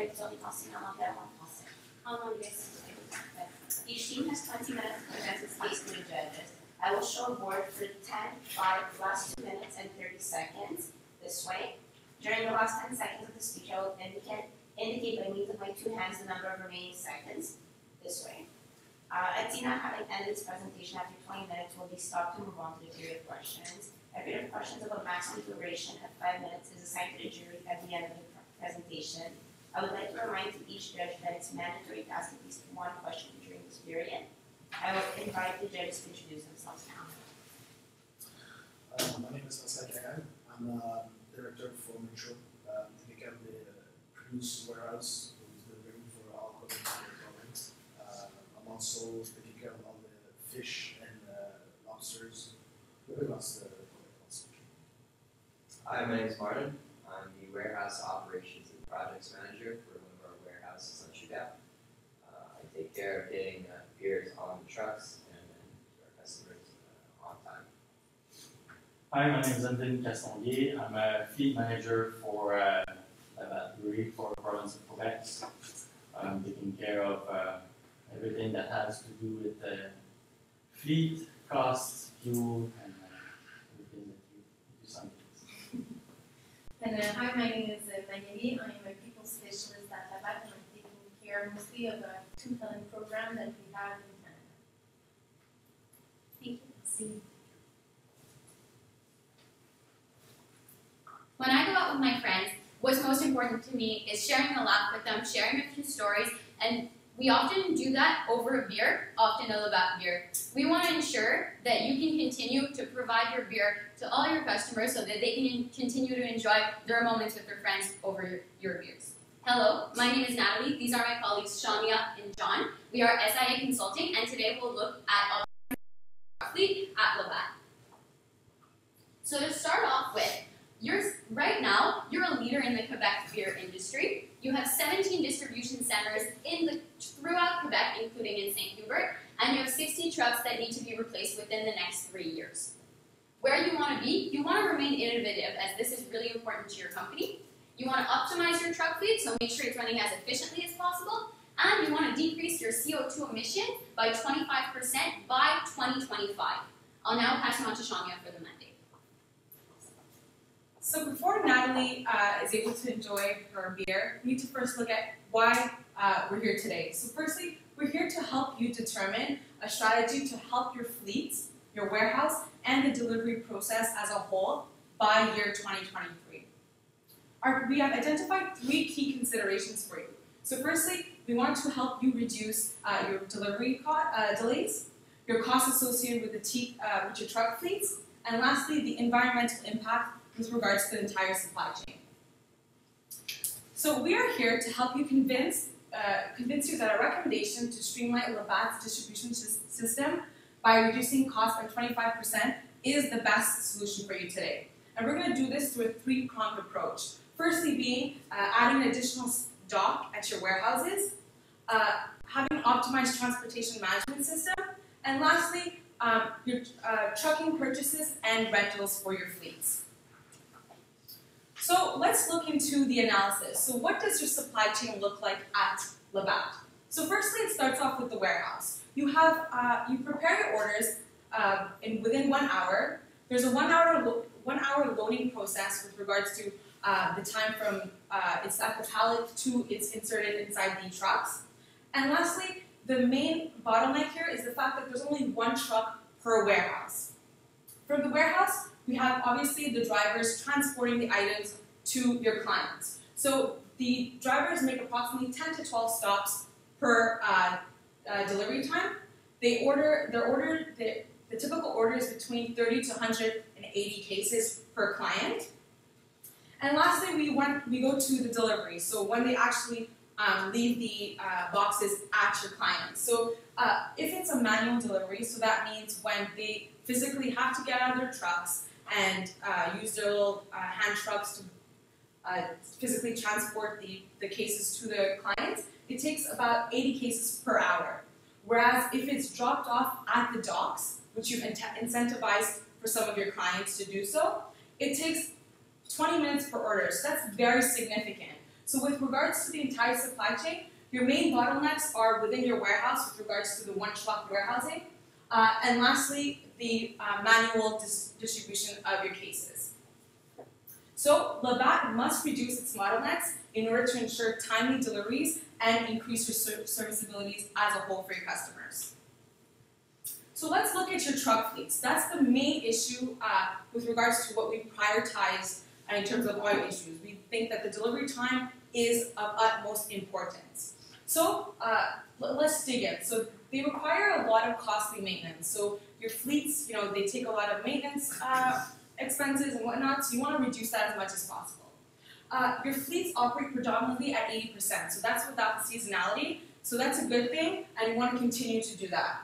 traducteurs des consignes en anglais ou en français. En anglais, s'il vous plaît, parfait. Each team has 20 minutes to present its case to the judges. I will show a board for 10, 5, last 2 minutes and 30 seconds this way. During the last 10 seconds of the speech, I will indicate by means of my 2 hands the number of remaining seconds this way. Atina, having ended its presentation after 20 minutes, will be stopped to move on to the period of questions. A period of questions of a maximum duration of 5 minutes is assigned to the jury at the end of the presentation. I would like to remind to each judge that it's mandatory to ask at least 1 question during this period. I will invite the judges to introduce themselves now. My name is Hassan Jagan. I'm director for Metro. Équipe E produce warehouse who is delivering for all government. I'm also taking care of all the fish and lobsters. Hi, my name is Martin. I'm the warehouse operations and projects manager for one of our warehouses on Chicago. I take care of getting beers on the trucks and to our customers on time. Hi, my name is Anthony Castonguay. I'm a fleet manager for a brewery for the province of Quebec. I'm taking care of everything that has to do with fleet, costs, fuel, and everything that you do something. And hi, my name is Magali. I am a people specialist at Labatt, and I'm taking care mostly of a 2 talent program that we have in Canada. Thank you. See. When I go out with my friends, what's most important to me is sharing a laugh with them, sharing a few stories, and we often do that over a beer, often a Labatt beer. We want to ensure that you can continue to provide your beer to all your customers so that they can continue to enjoy their moments with their friends over your beers. Hello, my name is Natalie. These are my colleagues Shania and John. We are SIA Consulting, and today we'll look at our fleet at Labatt. So to start off with, right now, you're a leader in the Quebec beer industry. You have 17 distribution centers throughout Quebec, including in St. Hubert, and you have 60 trucks that need to be replaced within the next 3 years. Where you want to be, you want to remain innovative, as this is really important to your company. You want to optimize your truck fleet, so make sure it's running as efficiently as possible, and you want to decrease your CO2 emission by 25% by 2025. I'll now pass it on to Shania for the mandate. So before Natalie is able to enjoy her beer, we need to first look at why we're here today. So firstly, we're here to help you determine a strategy to help your fleets, your warehouse, and the delivery process as a whole by year 2023. We have identified 3 key considerations for you. So firstly, we want to help you reduce your delivery delays, your costs associated with your truck fleets, and lastly, the environmental impact with regards to the entire supply chain. So we are here to help you convince you that our recommendation to streamline Labatt's distribution system by reducing costs by 25% is the best solution for you today. And we're going to do this through a 3-pronged approach. Firstly being adding an additional dock at your warehouses, having an optimized transportation management system, and lastly, your trucking purchases and rentals for your fleets. So let's look into the analysis. So what does your supply chain look like at Labatt? So firstly, it starts off with the warehouse. You prepare your orders within 1 hour. There's a 1 hour loading process with regards to the time from it's at the pallet to it's inserted inside the trucks. And lastly, the main bottleneck here is the fact that there's only 1 truck per warehouse. For the warehouse, we have obviously the drivers transporting the items to your clients. So the drivers make approximately 10 to 12 stops per delivery time. The typical order is between 30 to 180 cases per client. And lastly, we go to the delivery. So when they actually leave the boxes at your clients. So if it's a manual delivery, so that means when they physically have to get out of their trucks and use their little hand trucks to physically transport the cases to the clients, it takes about 80 cases per hour. Whereas if it's dropped off at the docks, which you've incentivized for some of your clients to do so, it takes 20 minutes per order. So that's very significant. So with regards to the entire supply chain, your main bottlenecks are within your warehouse with regards to the one-truck warehousing, and lastly, the manual distribution of your cases. So Labatt must reduce its bottlenecks in order to ensure timely deliveries and increase your serviceabilities as a whole for your customers. So let's look at your truck fleets. That's the main issue with regards to what we prioritize in terms of oil issues. We think that the delivery time is of utmost importance. So let's dig in. So they require a lot of costly maintenance. So your fleets, they take a lot of maintenance expenses and whatnot, so you want to reduce that as much as possible. Your fleets operate predominantly at 80%, so that's without the seasonality. So that's a good thing, and you want to continue to do that.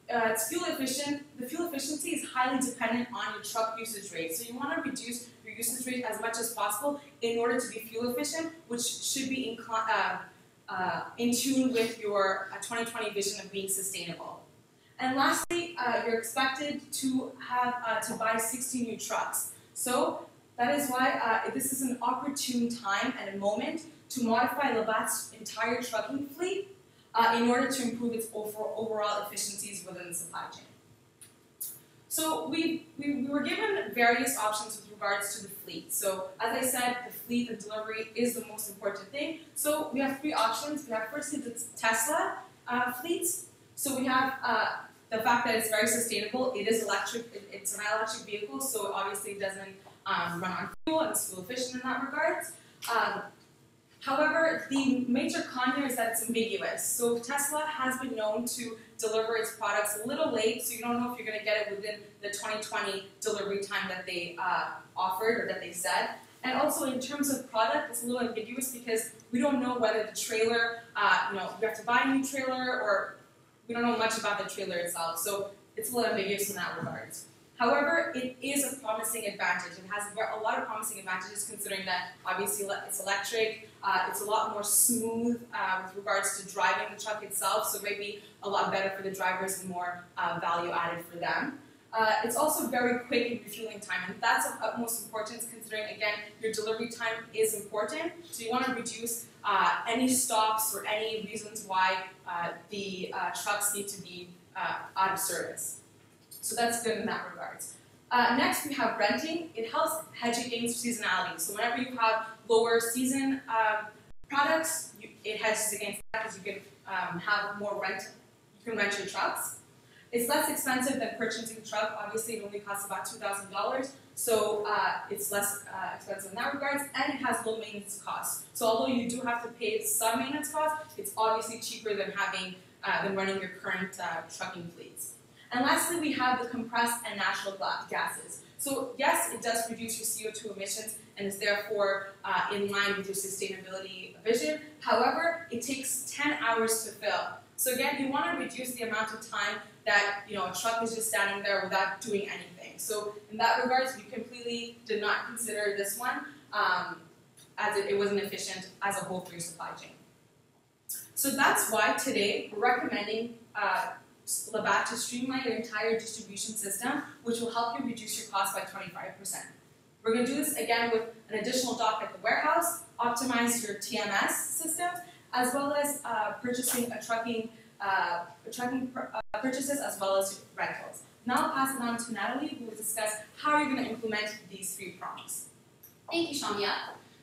It's fuel efficient. The fuel efficiency is highly dependent on your truck usage rate. So you want to reduce your usage rate as much as possible in order to be fuel efficient, which should be in tune with your 2020 vision of being sustainable. And lastly, you're expected to have to buy 60 new trucks. So that is why this is an opportune time and a moment to modify Labatt's entire trucking fleet in order to improve its overall efficiencies within the supply chain. So we were given various options with regards to the fleet. So as I said, the fleet and delivery is the most important thing. So we have three options. We have firstly the Tesla fleets. So we have the fact that it's very sustainable. It is electric. It's an electric vehicle, so obviously it doesn't run on fuel, and it's fuel efficient in that regard. However, the major con here is that it's ambiguous. So Tesla has been known to deliver its products a little late, so you don't know if you're going to get it within the 2020 delivery time that they offered or that they said. And also in terms of product, it's a little ambiguous because we don't know whether the trailer, you have to buy a new trailer, or we don't know much about the trailer itself. So it's a little ambiguous in that regard. However, it is a promising advantage. It has a lot of promising advantages considering that obviously it's electric, it's a lot more smooth with regards to driving the truck itself, so it might be a lot better for the drivers and more value added for them. It's also very quick in refueling time, and that's of utmost importance considering, again, your delivery time is important, so you want to reduce any stops or any reasons why the trucks need to be out of service. So that's good in that regards. Next, we have renting. It helps hedge against seasonality. So whenever you have lower season products, it hedges against that because you can have more rent. You can rent your trucks. It's less expensive than purchasing a truck. Obviously, it only costs about $2,000, so it's less expensive in that regards, and it has low maintenance costs. So although you do have to pay some maintenance costs, it's obviously cheaper than than running your current trucking fleets. And lastly, we have the compressed and natural gases. So yes, it does reduce your CO2 emissions and is therefore in line with your sustainability vision. However, it takes 10 hours to fill. So again, you want to reduce the amount of time that a truck is just standing there without doing anything. So in that regards, we completely did not consider this one as it wasn't efficient as a whole for your supply chain. So that's why today we're recommending Labatt to streamline your entire distribution system, which will help you reduce your cost by 25%. We're going to do this again with an additional dock at the warehouse, optimize your TMS systems, as well as purchasing purchases as well as rentals. Now I'll pass it on to Natalie, who will discuss how you're going to implement these three prongs. Thank you, Shamia.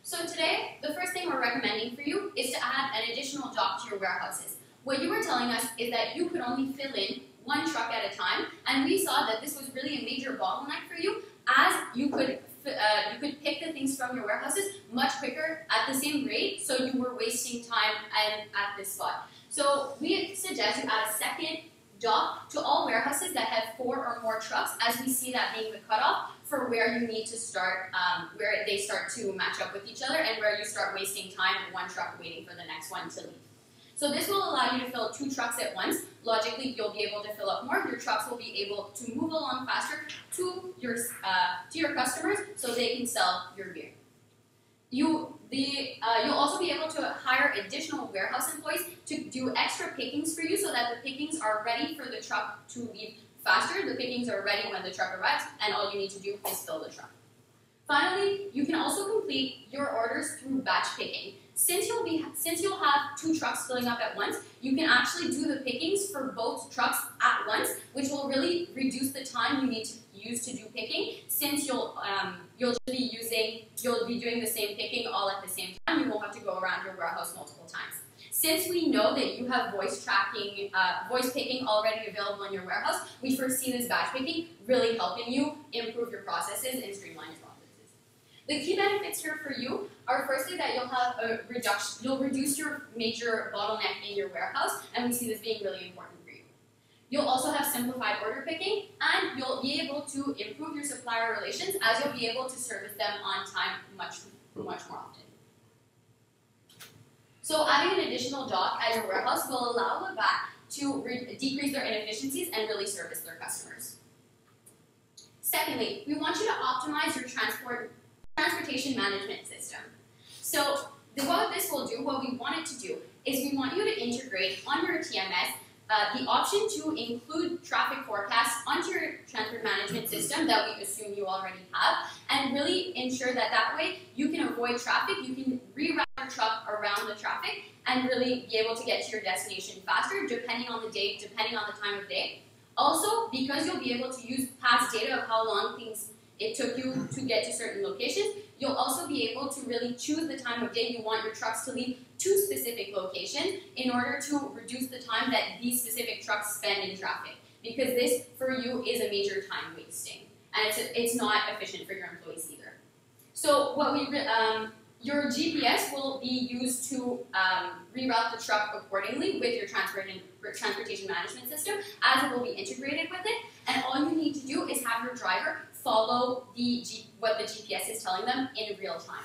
So today, the first thing we're recommending for you is to add an additional dock to your warehouses. What you were telling us is that you could only fill in one truck at a time, and we saw that this was really a major bottleneck for you, as you could pick the things from your warehouses much quicker at the same rate, so you were wasting time at this spot. So we suggest you add a second dock to all warehouses that have 4 or more trucks, as we see that being the cutoff for where you need to start, where they start to match up with each other, and where you start wasting time in one truck waiting for the next one to leave. So this will allow you to fill 2 trucks at once. Logically, you'll be able to fill up more. Your trucks will be able to move along faster to your customers so they can sell your beer. You'll also be able to hire additional warehouse employees to do extra pickings for you so that the pickings are ready for the truck to leave faster. The pickings are ready when the truck arrives, and all you need to do is fill the truck. Finally, you can also complete your orders through batch picking. Since you'll have 2 trucks filling up at once, you can actually do the pickings for both trucks at once, which will really reduce the time you need to use to do picking. Since you'll be doing the same picking all at the same time, you won't have to go around your warehouse multiple times. Since we know that you have voice picking already available in your warehouse, we foresee this batch picking really helping you improve your processes and streamline your processes. The key benefits here for you are firstly that you'll have you'll reduce your major bottleneck in your warehouse, and we see this being really important for you. You'll also have simplified order picking, and you'll be able to improve your supplier relations as you'll be able to service them on time much more often. So adding an additional dock at your warehouse will allow Labatt to decrease their inefficiencies and really service their customers. Secondly, we want you to optimize your transportation management system. So what this will do, what we want it to do, is we want you to integrate on your TMS the option to include traffic forecasts onto your transport management system that we assume you already have, and really ensure that that way you can avoid traffic, you can reroute your truck around the traffic, and really be able to get to your destination faster depending on the date, depending on the time of day. Also, because you'll be able to use past data of how long it took you to get to certain locations, you'll also be able to really choose the time of day you want your trucks to leave to specific locations in order to reduce the time that these specific trucks spend in traffic. Because this, for you, is a major time wasting. And it's not efficient for your employees either. So your GPS will be used to reroute the truck accordingly with your transportation management system, as it will be integrated with it. And all you need to do is have your driver follow what the GPS is telling them in real time.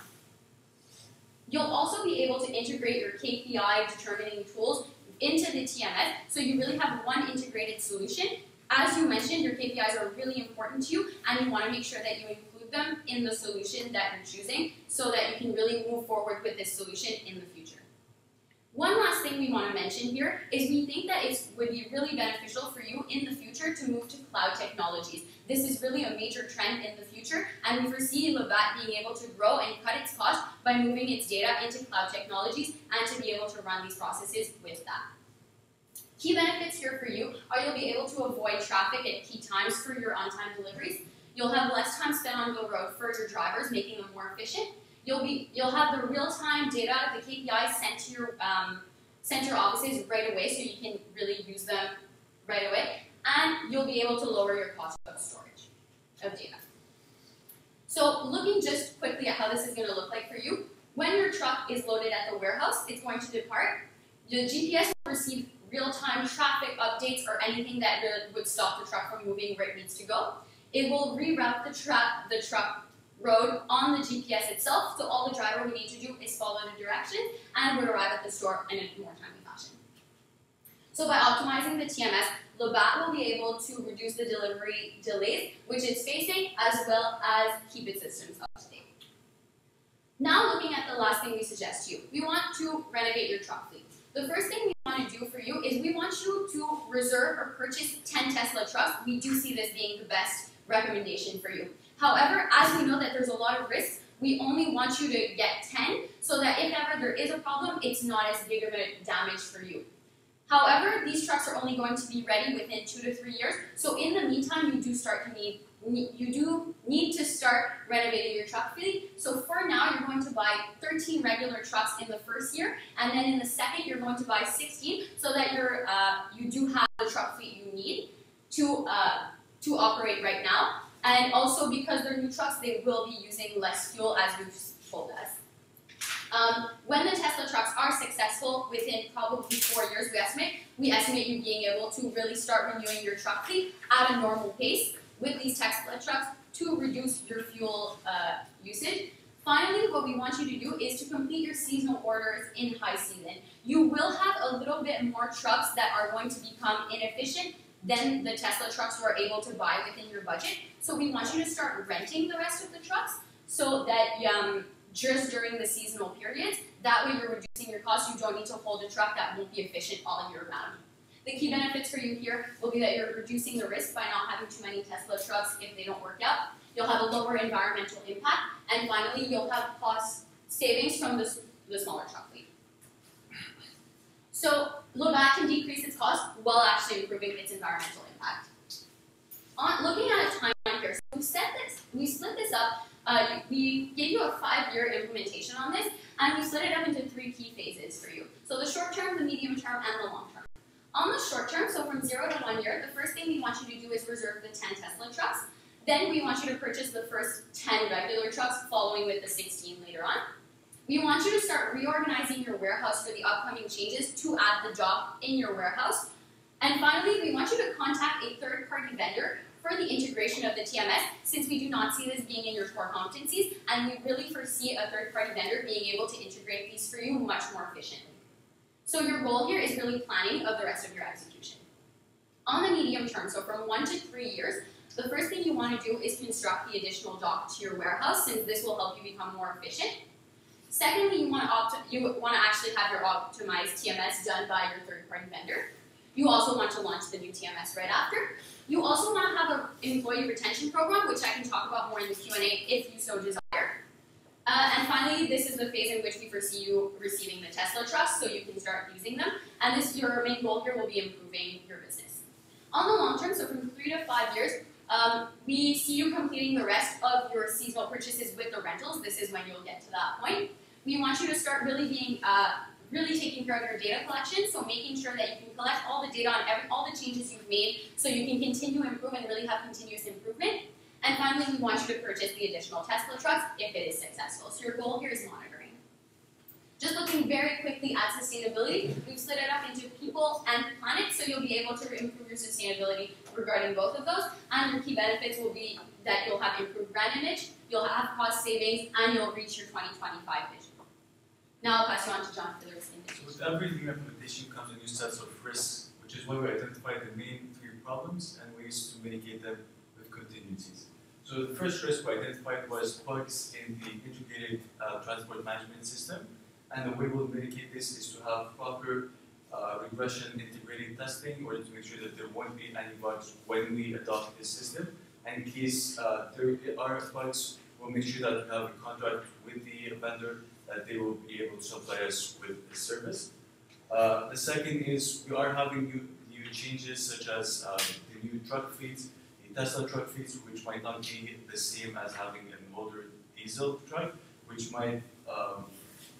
You'll also be able to integrate your KPI determining tools into the TMS, so you really have one integrated solution. As you mentioned, your KPIs are really important to you, and you want to make sure that you include them in the solution that you're choosing so that you can really move forward with this solution in the future. One last thing we want to mention here is we think that it would be really beneficial for you in the future to move to cloud technologies. This is really a major trend in the future, and we foresee Labatt being able to grow and cut its cost by moving its data into cloud technologies and to be able to run these processes with that. Key benefits here for you are you'll be able to avoid traffic at key times for your on-time deliveries. You'll have less time spent on the road for your drivers, making them more efficient. You'll have the real-time data, the KPIs sent to your offices right away, so you can really use them right away. And you'll be able to lower your cost of storage of data. So looking just quickly at how this is going to look like for you, when your truck is loaded at the warehouse, it's going to depart. The GPS will receive real-time traffic updates or anything that would stop the truck from moving where it needs to go. It will reroute the truck road on the GPS itself, so all the driver would need to do is follow the directions and would arrive at the store in a more timely fashion. So by optimizing the TMS, Labatt will be able to reduce the delivery delays which it's facing, as well as keep its systems up to date. Now looking at the last thing we suggest to you, we want to renovate your truck fleet. The first thing we want to do for you is we want you to reserve or purchase 10 Tesla trucks. We do see this being the best recommendation for you. However, as we know that there's a lot of risks, we only want you to get 10 so that if ever there is a problem, it's not as big of a damage for you. However, these trucks are only going to be ready within 2 to 3 years, so in the meantime, you do need to start renovating your truck fleet. So for now, you're going to buy 13 regular trucks in the first year, and then in the second, you're going to buy 16, so that you do have the truck fleet you need to operate right now. And also because they're new trucks, they will be using less fuel, as you've told us. When the Tesla trucks are successful within probably 4 years, we estimate you being able to really start renewing your truck fleet at a normal pace with these Tesla trucks to reduce your fuel usage. Finally, what we want you to do is to complete your seasonal orders in high season. You will have a little bit more trucks that are going to become inefficient than the Tesla trucks you are able to buy within your budget. So we want you to start renting the rest of the trucks so that just during the seasonal periods, that way you're reducing your costs. You don't need to hold a truck that won't be efficient all year round. The key benefits for you here will be that you're reducing the risk by not having too many Tesla trucks if they don't work out. you'll have a lower environmental impact, and finally, you'll have cost savings from the smaller truck fleet. So Labatt can decrease its cost while actually improving its environmental impact. Looking at a timeline here, so we split this up. We gave you a 5-year implementation on this, and we split it up into 3 key phases for you. So the short term, the medium term, and the long term. On the short term, so from 0 to 1 year, the first thing we want you to do is reserve the 10 Tesla trucks. Then we want you to purchase the first 10 regular trucks, following with the 16 later on. We want you to start reorganizing your warehouse for the upcoming changes to add the job in your warehouse. And finally, we want you to contact a third-party vendor for the integration of the TMS, since we do not see this being in your core competencies, and we really foresee a third-party vendor being able to integrate these for you much more efficiently. So your goal here is really planning of the rest of your execution. On the medium term, so from 1 to 3 years, the first thing you want to do is construct the additional dock to your warehouse, since this will help you become more efficient. Secondly, you want to actually have your optimized TMS done by your third-party vendor. You also want to launch the new TMS right after. You also want to have an employee retention program, which I can talk about more in the Q&A if you so desire. And finally, this is the phase in which we foresee you receiving the Tesla trucks, so you can start using them. And your main goal here will be improving your business. On the long term, so from 3 to 5 years, we see you completing the rest of your seasonal purchases with the rentals. This is when you'll get to that point. We want you to start really taking care of your data collection, so making sure that you can collect all the data on all the changes you've made, so you can continue to improve and really have continuous improvement. And finally, we want you to purchase the additional Tesla trucks if it is successful. So your goal here is monitoring. Just looking very quickly at sustainability, we've split it up into people and planet, so you'll be able to improve your sustainability regarding both of those. And your key benefits will be that you'll have improved brand image, you'll have cost savings, and you'll reach your 2025 vision. Now I'll pass you on to John for the risk indication. With every new implementation comes a new set of risks, which is why we identified the main 3 problems and ways to mitigate them with contingencies. So the first risk we identified was bugs in the integrated transport management system. And the way we'll mitigate this is to have proper regression integrated testing in order to make sure that there won't be any bugs when we adopt this system. And in case there are bugs, we'll make sure that we have a contract with the vendor that they will be able to supply us with the service. The second is we are having new changes, such as the new truck fleets, the Tesla truck fleets, which might not be the same as having an older diesel truck, which might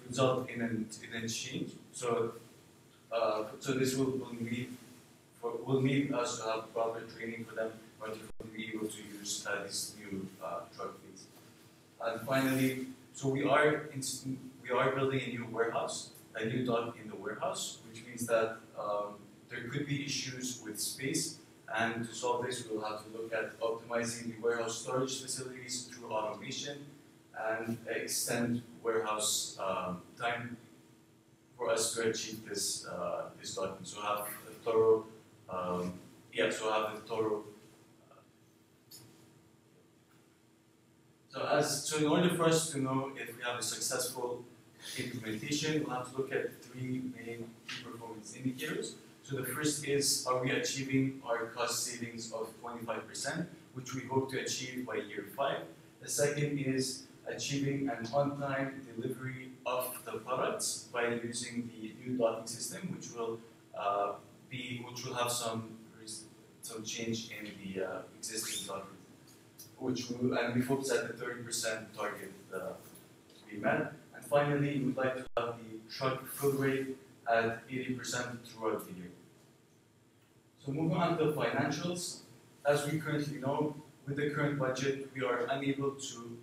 result in a change. So this will need us to have proper training for them in order to be able to use these new truck fleets. And finally, so we are building a new warehouse, a new dock in the warehouse, which means that there could be issues with space. And to solve this, we'll have to look at optimizing the warehouse storage facilities through automation and extend warehouse time for us to achieve this document. So have a thorough, So in order for us to know if we have a successful implementation, we'll have to look at 3 main key performance indicators. So the first is, are we achieving our cost savings of 25%, which we hope to achieve by year 5. The second is achieving an on-time delivery of the products by using the new docking system, which will have some change in the existing docking, and we focus at the 30% target to be met. And finally, we would like to have the truck fill rate at 80% throughout the year. So moving on to the financials, as we currently know, with the current budget, we are unable to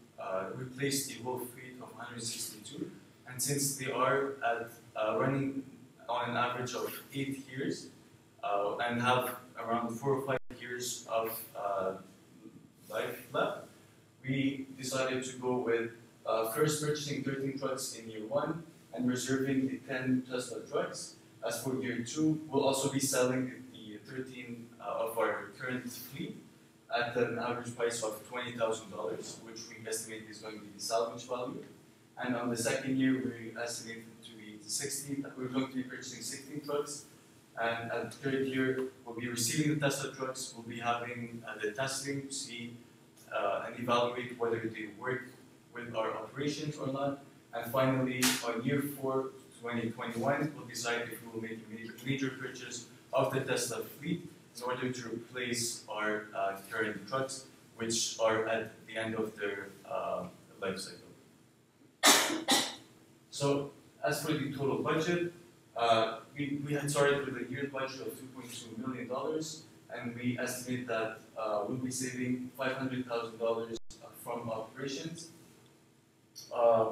replace the whole fleet of 162, and since they are running on an average of 8 years and have around 4 or 5 years of life left, we decided to go with first purchasing 13 trucks in year 1 and reserving the 10 Tesla trucks. As for year 2, we'll also be selling the 13 of our current fleet at an average price of $20,000, which we estimate is going to be the salvage value. And on the second year, we estimate to be 16. We're going to be purchasing 16 trucks. And at the third year, we'll be receiving the Tesla trucks. We'll be having the testing to see and evaluate whether they work with our operations or not. And finally, on year 4, 2021, we'll decide if we will make a major purchase of the Tesla fleet in order to replace our current trucks, which are at the end of their life cycle. So, as for the total budget, we had started with a year budget of $2.2 million, and we estimate that we'll be saving $500,000 from operations.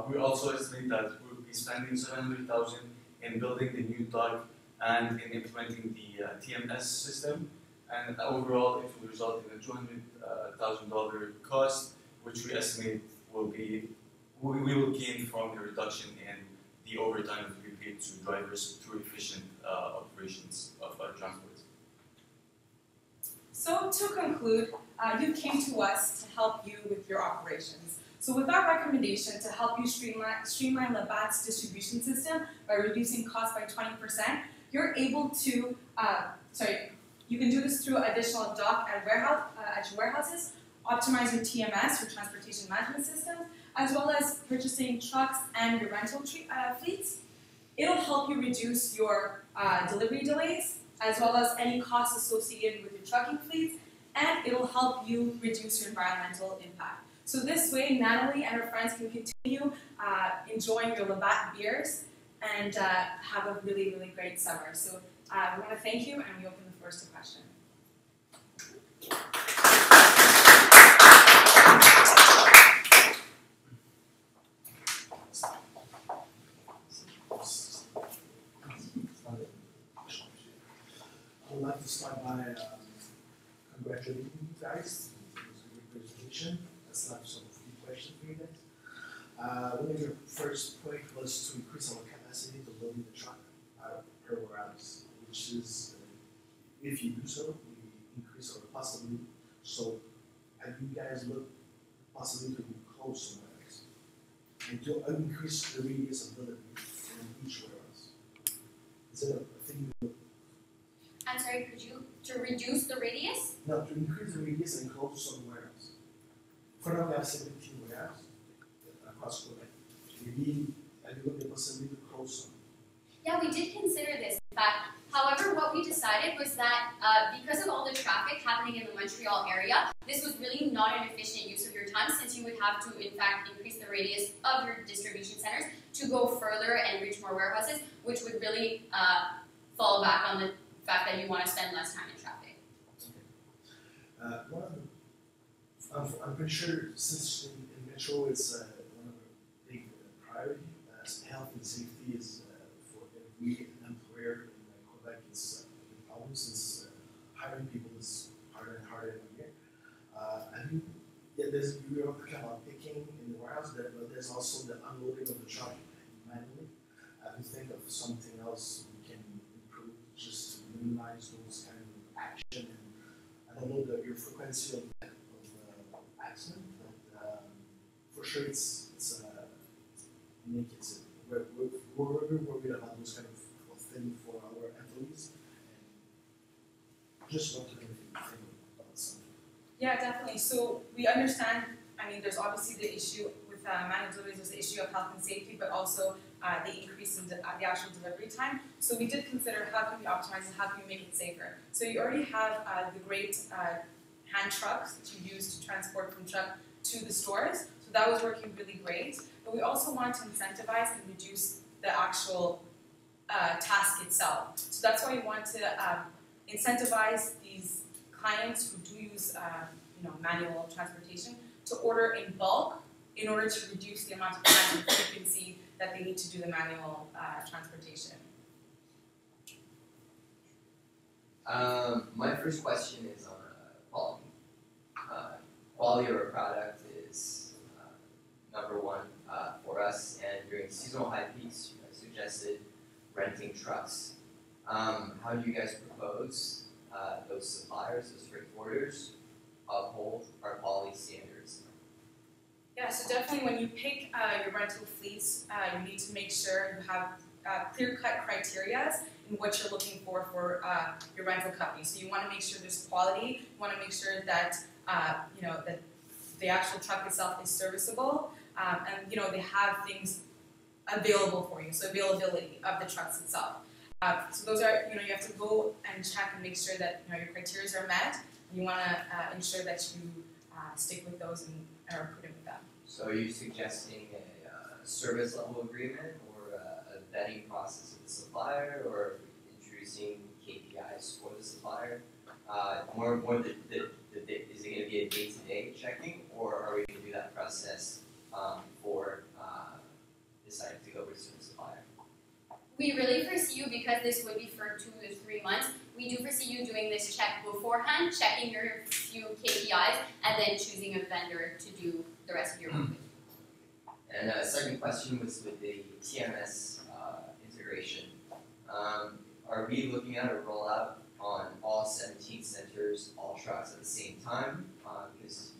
We also estimate that we'll be spending $700,000 in building the new dock and in implementing the TMS system, and overall it will result in a $200,000 cost, which we estimate we will gain from the reduction in the overtime that we pay to drivers through efficient operations of our transport. So to conclude, you came to us to help you with your operations. So with our recommendation to help you streamline Labatt's distribution system by reducing costs by 20%, you're able to, you can do this through additional dock and warehouse, at your warehouses, optimize your TMS, your transportation management systems, as well as purchasing trucks and your rental fleets. It'll help you reduce your delivery delays, as well as any costs associated with your trucking fleets, and it'll help you reduce your environmental impact. So this way, Natalie and her friends can continue enjoying your Labatt beers and have a really, really great summer. So we want to thank you, and we open the floor to questions. I would like to start by congratulating you guys. It was a great presentation. Let's have some few questions for you guys. One of your first point was to increase our capacity to load the truck per warehouse, which is, if you do so, we increase our possibility. So, have you guys looked at the possibility to close some warehouse and to increase the radius of delivery in each warehouse? Is it a thing you look? I'm sorry, could you, to reduce the radius? No, to increase the radius and close some warehouse. For now, we have 17 warehouses across Quebec. Maybe have you looked at the possibility to close some? Yeah, we did consider this, in fact. However, what we decided was that because of all the traffic happening in the Montreal area, this was really not an efficient use of your time, since you would have to, in fact, increase the radius of your distribution centers to go further and reach more warehouses, which would really fall back on the fact that you want to spend less time in traffic. Okay. I'm pretty sure since in Metro it's one of the big priority, health and safety is for every employer in Quebec. It's a big problem since hiring people is harder and harder every year. We are working on picking in the warehouse, but there's also the unloading of the truck manually. You think of something else we can improve just to minimize those kind of action? And I don't know your frequency of accident, but for sure it's unique. We're worried about those kind of things for our employees, and just want to think about something. Yeah, definitely. So we understand, I mean, there's obviously the issue with manual deliveries, there's the issue of health and safety, but also the increase in the actual delivery time. So we did consider how can we optimize and how can we make it safer. So you already have the great hand trucks that you use to transport from truck to the stores. So that was working really great. But we also want to incentivize and reduce the actual task itself. So that's why we want to incentivize these clients who do use manual transportation to order in bulk in order to reduce the amount of time and frequency that they need to do the manual transportation. My first question is on quality. Quality of our product is number one for us, and during seasonal high peaks, you guys suggested renting trucks. How do you guys propose those suppliers, those freight forwarders, uphold our quality standards? Yeah, so definitely when you pick your rental fleets, you need to make sure you have clear-cut criteria in what you're looking for your rental company. So you want to make sure there's quality. You want to make sure that that the actual truck itself is serviceable, and they have things available for you. So availability of the trucks itself. So those are, you have to go and check and make sure that your criteria are met. You want to ensure that you stick with those and are prudent with them. So are you suggesting a service level agreement or a vetting process with the supplier, or introducing KPIs for the supplier? More is it going to be a day-to-day checking, or are we going to do that process for deciding to go with a certain supplier? We really foresee you, because this would be for 2 to 3 months, we do foresee you doing this check beforehand, checking your few KPIs, and then choosing a vendor to do the rest of your work with. And a second question was with the TMS integration. Are we looking at a rollout on all 17 centers, all trucks at the same time? Because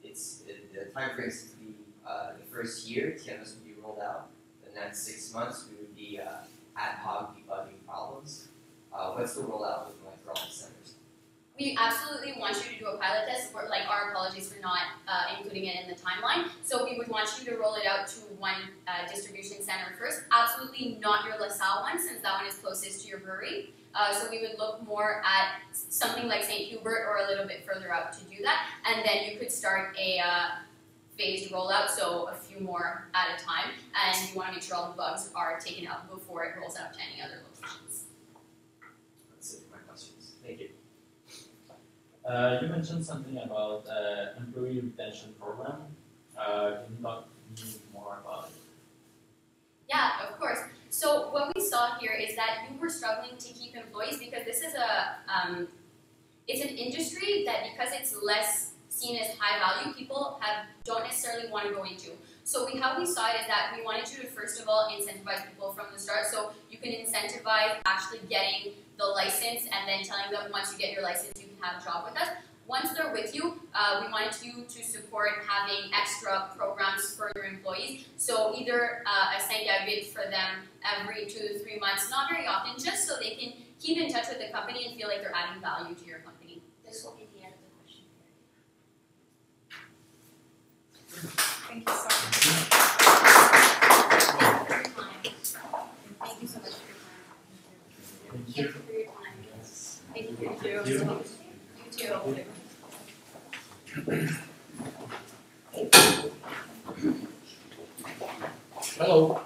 the time frame is to be the first year, TMS would be rolled out. The next 6 months, we would be ad hoc debugging problems. What's the rollout looking like for all the centers? We absolutely want you to do a pilot test. Our apologies for not including it in the timeline. So we would want you to roll it out to one distribution center first. Absolutely not your LaSalle one, since that one is closest to your brewery. So we would look more at something like St. Hubert or a little bit further out to do that. And then you could start a phased rollout, so a few more at a time. And you want to make sure all the bugs are taken out before it rolls out to any other locations. That's it for my questions. Thank you. You mentioned something about employee retention program. Can you talk to me more about it? Yeah, of course. So what we saw here is that you were struggling to keep employees, because this is it's an industry that, because it's less seen as high value, people don't necessarily want to go into. So how we saw it is that we wanted you to first of all incentivize people from the start. So you can incentivize actually getting the license, and then telling them once you get your license you can have a job with us. Once they're with you, we wanted you to support having extra programs for your employees. So either a Saint-David for them every 2 to 3 months, not very often, just so they can keep in touch with the company and feel like they're adding value to your company. This will be the end of the question period. Thank you so much. Thank you so much for your time. Thank Thank you. you for your time. Yes. Thank you. Thank you. You too. Hello.